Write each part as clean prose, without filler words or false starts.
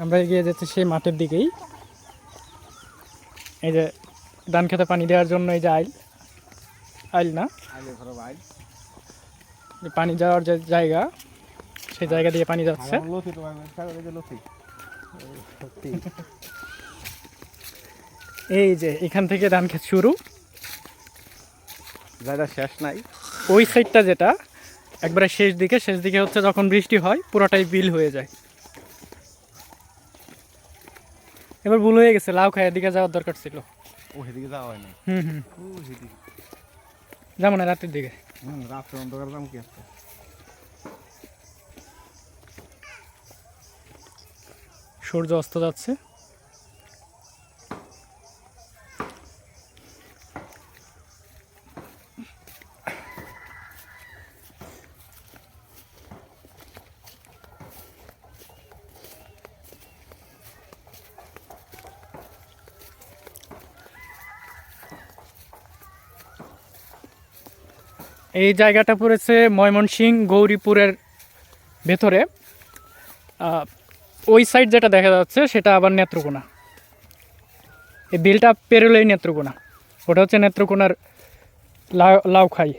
আমরা এগিয়ে যাচ্ছি সেই মাঠের দিকেই। এই যে ধান খেতে পানি দেওয়ার জন্য এই যে আইল না পানি যাওয়ার যে জায়গা, সেই জায়গা দিয়ে পানি যাচ্ছে। এই যে এখান থেকে ধান খেত শুরু, জায়গা শেষ নাই। ওই সাইডটা যেটা একবারে শেষ দিকে হচ্ছে যখন বৃষ্টি হয় পুরোটাই বিল হয়ে যায়। এবার ভুল হয়ে গেছে, লাউ খায় এদিকে যাওয়ার দরকার ছিল। ওইদিকে যাওয়া হয় না। যেমন রাতের দিকে রাত্রে অন্ধকার দাম কি আছে। সূর্য অস্ত যাচ্ছে। এই জায়গাটা পড়েছে ময়মনসিংহ গৌরীপুরের ভেতরে। ওই সাইড যেটা দেখা যাচ্ছে সেটা আবার নেত্রকোনা। এই বিলটা পেরোলেই নেত্রকোনা, ওটা হচ্ছে নেত্রকোনার লাউখাই।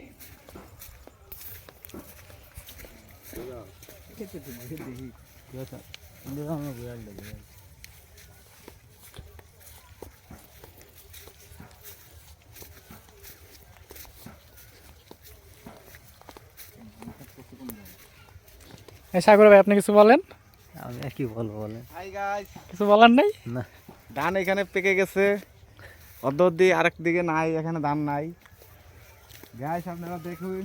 সাগর ভাই আপনি কিছু বলেন। আমি আর কি বলবো বলেন। হাই গাইস, কিছু বলার নাই না, ধান এখানে পেকে গেছে, অর্ধি আরেক দিকে নাই, এখানে ধান নাই। গাইস আপনারা দেখুন,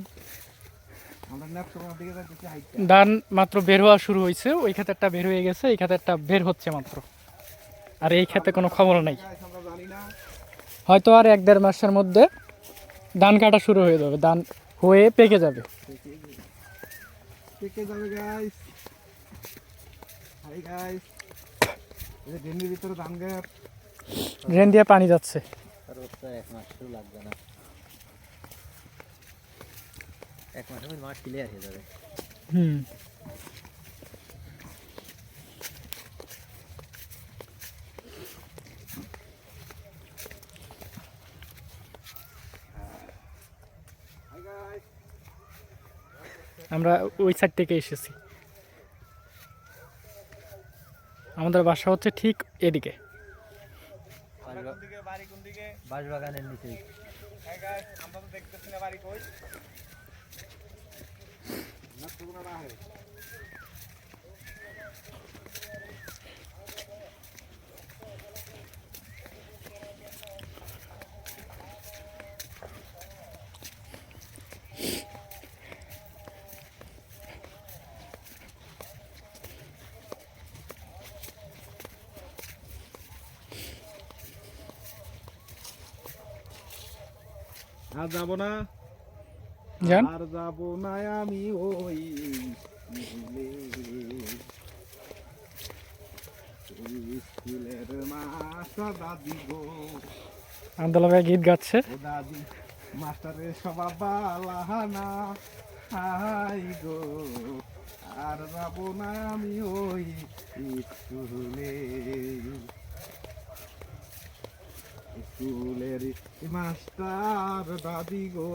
আমরা নেত্রকোনার দিকে যাচ্ছি। হাইটটা ধান মাত্র বের হওয়া শুরু হয়েছে, ওই ক্ষেতেরটা বের হয়ে গেছে, এই ক্ষেতেরটা বের হচ্ছে মাত্র। আর এই ক্ষেতে কোনো খবর নাই। গাইস আমরা জানি না, হয়তো আর 1-1.5 মাসের মধ্যে ধান কাটা শুরু হয়ে যাবে, ধান হয়ে পেকে যাবে। পেকে যাবে গাইস। হাই গাইস, এই ড্রেনের ভিতরে ধান গাছ, ড্রেন দিয়ে পানি যাচ্ছে। আর ওর তো 1 মাসও লাগবে না, 1 মাসের মধ্যে মাঠ ক্লিয়ার হয়ে যাবে। আমরা ওই সাইড থেকে এসেছি, আমাদের বাসা হচ্ছে ঠিক এদিকে। বাড়ি কোন দিকে? বাঁশবাগানের নিচে। হাই গাইস, আমরা তো দেখতেছি না বাড়ি কই। নেত্রকোনা না হয়। আর যাব না, জান আর যাব না আমি ওই স্কুলের মাস্টার দাদি গো। আন্দোলন ভাই গীত গাচ্ছে। ও দাদি মাস্টারের স্বভাব বালাহানা, হাই গো আর যাব না আমি ওই স্কুলের মাস্টার দাদি গো।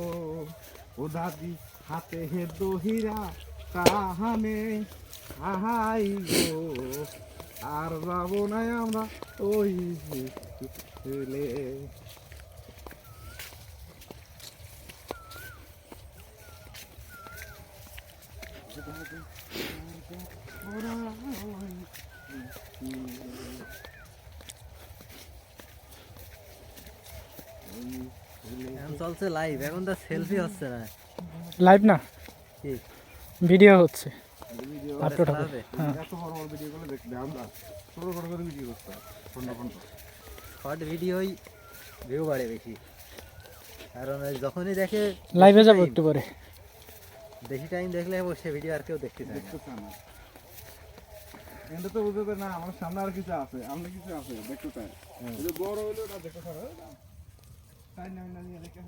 ও দাদি হাতে হে দহিরা কাহানে, হাই গো আর যাব না আমরা ওই স্কুলে। এখন চলছে লাইভ, এখন তো সেলফি হচ্ছে না। লাইভ না, কি ভিডিও হচ্ছে। পরে আপলোড ছাড়া হবে। হবে? হ্যাঁ, এত বড় বড় ভিডিও গুলো দেখবে, আমরা ছোট ছোট করে ভিডিও করতে হয়, খন্ড শর্ট ভিডিওই ভিউ বাড়ে বেশি, কারণ ওই যখনই দেখে লাইভে যাবো একটু পরে। বেশি টাইম দেখলে সে ভিডিও আর কেউ দেখতে চায় না। দেখতে চায় না। এটা তো বুঝতে না আমার সামনে আর কিছু আছে, আমরা কিছু আছে দেখতে চাই। বড় হইলো ওটা দেখতে চায়, তাই না নিয়ে দেখে